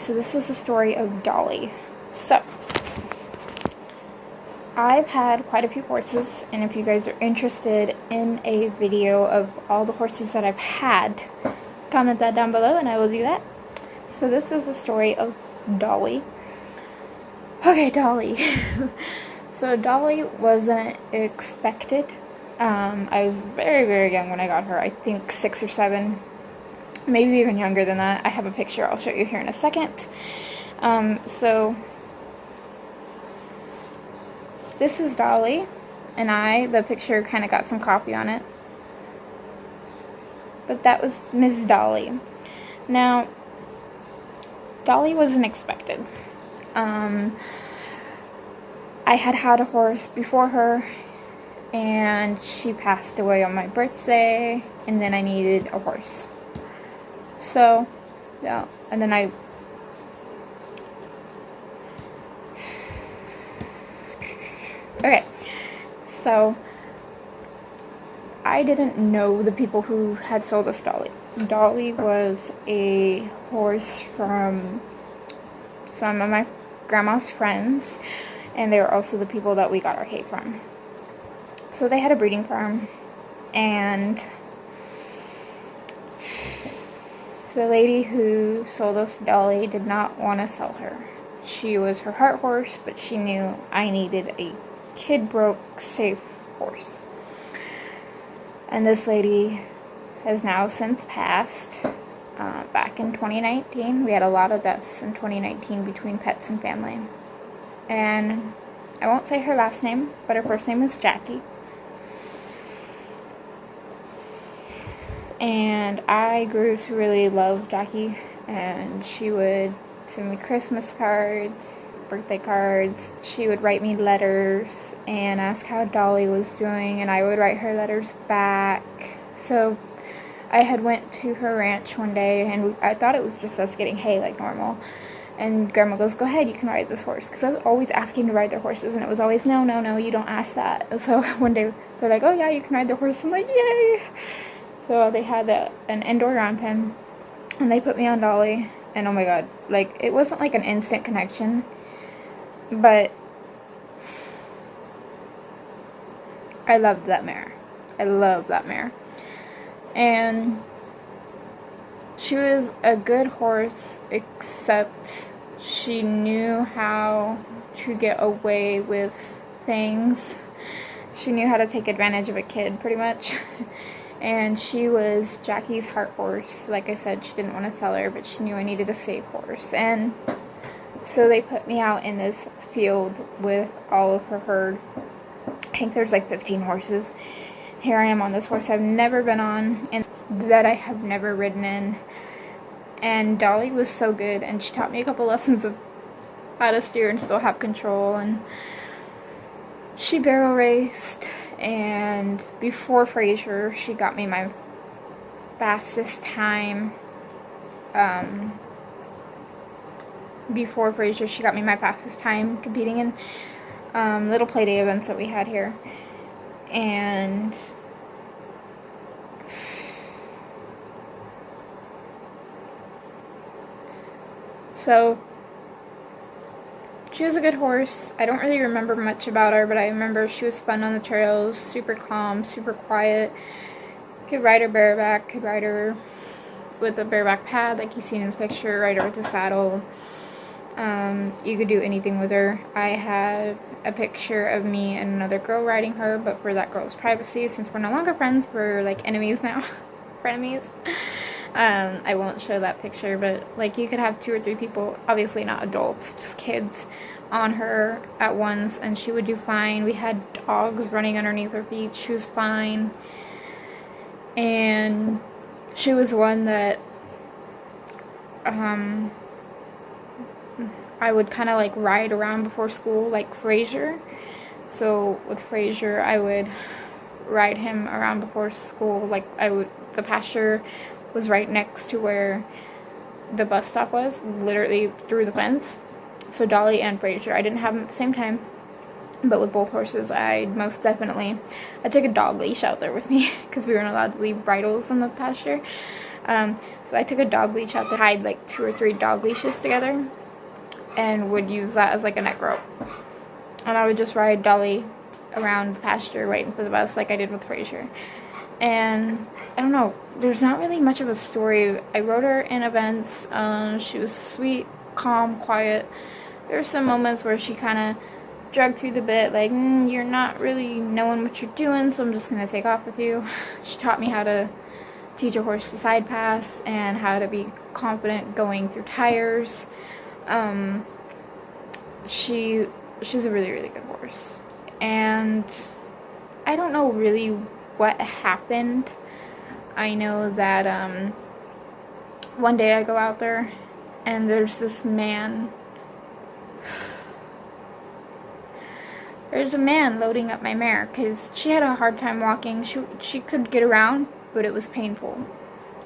so this is the story of Dolly. So, I've had quite a few horses, and if you guys are interested in a video of all the horses that I've had, comment that down below and I will do that. So this is the story of Dolly. Okay, Dolly. So Dolly wasn't expected. I was very, very young when I got her. I think 6 or 7. Maybe even younger than that. I have a picture I'll show you here in a second. So this is Dolly, and the picture kind of got some copy on it. But that was Miss Dolly. Now, Dolly wasn't expected. I had a horse before her, and she passed away on my birthday, and then I needed a horse. So, yeah, and then okay, so I didn't know the people who had sold us Dolly. Dolly was a horse from some of my grandma's friends, and they were also the people that we got our hay from. So they had a breeding farm, and the lady who sold us Dolly did not want to sell her. She was her heart horse, but she knew I needed a kid-broke, safe horse. And this lady has now since passed. Back in 2019, we had a lot of deaths in 2019 between pets and family. And I won't say her last name, but her first name is Jackie. And I grew to really love Jackie, and she would send me Christmas cards, birthday cards. She would write me letters and ask how Dolly was doing, and I would write her letters back. So I had went to her ranch one day, and I thought it was just us getting hay like normal. And Grandma goes, "Go ahead, you can ride this horse." Because I was always asking to ride their horses, and it was always, no, you don't ask that. So one day they're like, "Oh yeah, you can ride the horse." I'm like, yay! So they had an indoor round pen, and they put me on Dolly, and oh my god, like, it wasn't like an instant connection, but I loved that mare. I loved that mare. And she was a good horse, except she knew how to get away with things. She knew how to take advantage of a kid, pretty much. And she was Jackie's heart horse. Like I said, she didn't want to sell her, but she knew I needed a safe horse. And so they put me out in this field with all of her herd. I think there's like 15 horses. Here I am on this horse I've never been on, and that I have never ridden in. And Dolly was so good, and she taught me a couple lessons of how to steer and still have control. And she barrel raced, and before Frazier, she got me my fastest time. Before Frazier, she got me my fastest time competing in little play day events that we had here. And so she was a good horse. I don't really remember much about her, but I remember she was fun on the trails, super calm, super quiet. Could ride her bareback, could ride her with a bareback pad like you see in the picture, ride her with a saddle. You could do anything with her. I had a picture of me and another girl riding her, but for that girl's privacy, since we're no longer friends, we're like enemies now. Frenemies. I won't show that picture, but like you could have 2 or 3 people, obviously not adults, just kids, on her at once, and she would do fine. We had dogs running underneath her feet. She was fine. And she was one that I would kind of like ride around before school, like Frazier. So with Frazier, I would ride him around before school. Like the pasture was right next to where the bus stop was, literally through the fence. So Dolly and Frazier, I didn't have them at the same time, but with both horses, I took a dog leash out there with me because we weren't allowed to leave bridles in the pasture. So I took a dog leash out there, tied like 2 or 3 dog leashes together, and would use that as like a neck rope. And I would just ride Dolly around the pasture waiting for the bus like I did with Frasier. And I don't know, there's not really much of a story. I rode her in events. She was sweet, calm, quiet. There were some moments where she kind of dragged through the bit, like, you're not really knowing what you're doing, so I'm just going to take off with you. She taught me how to teach a horse to side pass and how to be confident going through tires. She's a really, really good horse. And I don't know really what happened. I know that one day I go out there and there's this man. There's a man loading up my mare because she had a hard time walking. She could get around, but it was painful.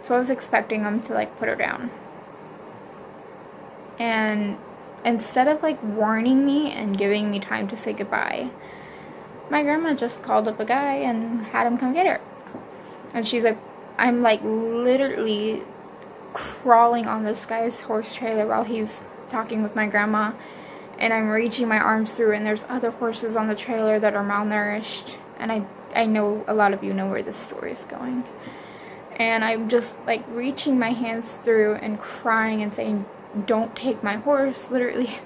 So I was expecting him to like put her down. And instead of like warning me and giving me time to say goodbye, my grandma just called up a guy and had him come get her. And she's like, I'm like literally crawling on this guy's horse trailer while he's talking with my grandma. And I'm reaching my arms through, and there's other horses on the trailer that are malnourished. And I know a lot of you know where this story is going. And I'm just like reaching my hands through and crying and saying, don't take my horse. Literally,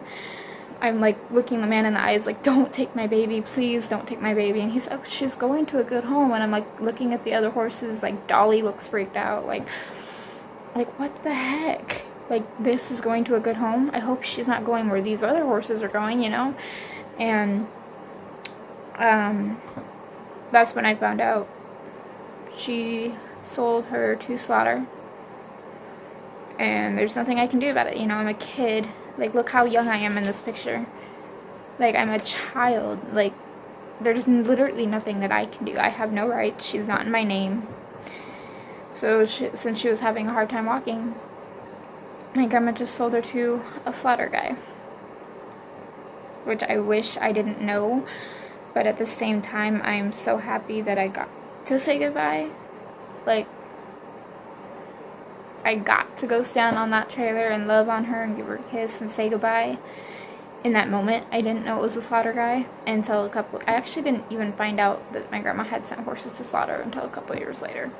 I'm like looking the man in the eyes like, don't take my baby, please don't take my baby. And he's like, oh, she's going to a good home. And I'm like looking at the other horses, like Dolly looks freaked out, like what the heck? Like, this is going to a good home? I hope she's not going where these other horses are going, you know? And that's when I found out she sold her to slaughter. And there's nothing I can do about it, you know? I'm a kid. Like, look how young I am in this picture. Like, I'm a child. Like, there's literally nothing that I can do. I have no rights. She's not in my name. So, since she was having a hard time walking, my grandma just sold her to a slaughter guy. Which I wish I didn't know. But at the same time, I'm so happy that I got to say goodbye. Like, I got to go stand on that trailer and love on her and give her a kiss and say goodbye. In that moment, I didn't know it was a slaughter guy until I actually didn't even find out that my grandma had sent horses to slaughter until a couple years later.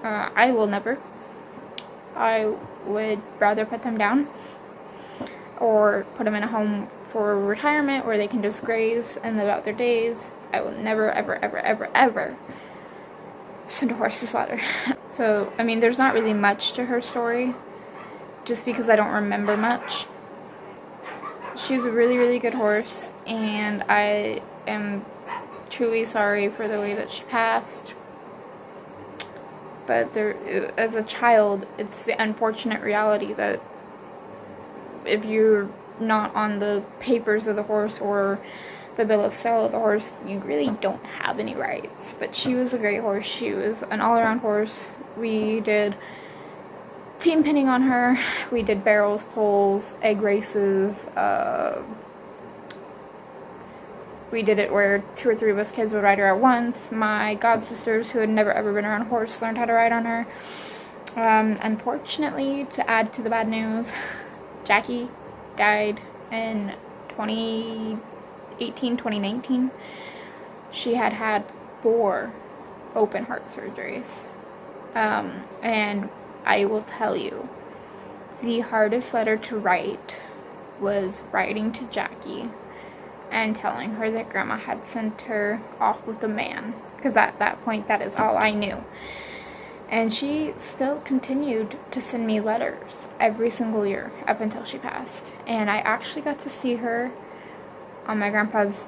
I will never. I would rather put them down or put them in a home for retirement where they can just graze and live out their days. I will never, ever, ever, ever, ever send a horse to slaughter. So, I mean, there's not really much to her story, just because I don't remember much. She's a really, really good horse, and I am truly sorry for the way that she passed. But as a child, it's the unfortunate reality that if you're not on the papers of the horse or the bill of sale of the horse, you really don't have any rights. But she was a great horse. She was an all-around horse. We did team pinning on her. We did barrels, poles, egg races. We did it where 2 or 3 of us kids would ride her at once. My god sisters, who had never ever been around a horse, learned how to ride on her. Unfortunately, to add to the bad news, Jackie died in 2018, 2019. She had had 4 open heart surgeries. And I will tell you, the hardest letter to write was writing to Jackie and telling her that Grandma had sent her off with a man. Because at that point, that is all I knew. And she still continued to send me letters every single year up until she passed. And I actually got to see her on my grandpa's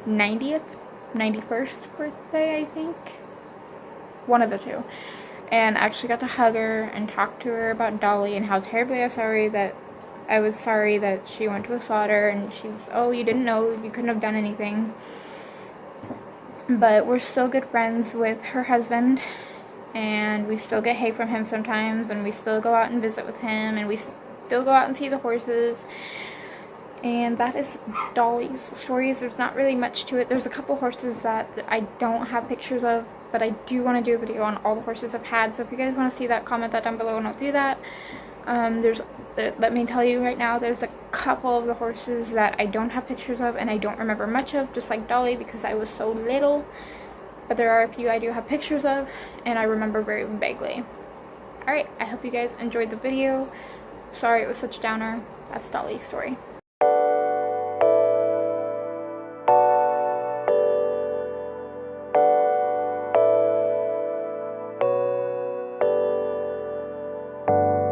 91st birthday, I think. One of the two. And I actually got to hug her and talk to her about Dolly and how terribly I was sorry that she went to a slaughter, and she's, oh, you didn't know, you couldn't have done anything. But we're still good friends with her husband, and we still get hay from him sometimes, and we still go out and visit with him, and we still go out and see the horses. And that is Dolly's stories. There's not really much to it. There's a couple horses that I don't have pictures of but I do want to do a video on all the horses I've had. So if you guys want to see that, comment that down below and I'll do that. Let me tell you right now, there's a couple of the horses that I don't have pictures of and I don't remember much of, just like Dolly, because I was so little. But there are a few I do have pictures of and I remember very vaguely. Alright, I hope you guys enjoyed the video. Sorry it was such a downer. That's Dolly's story.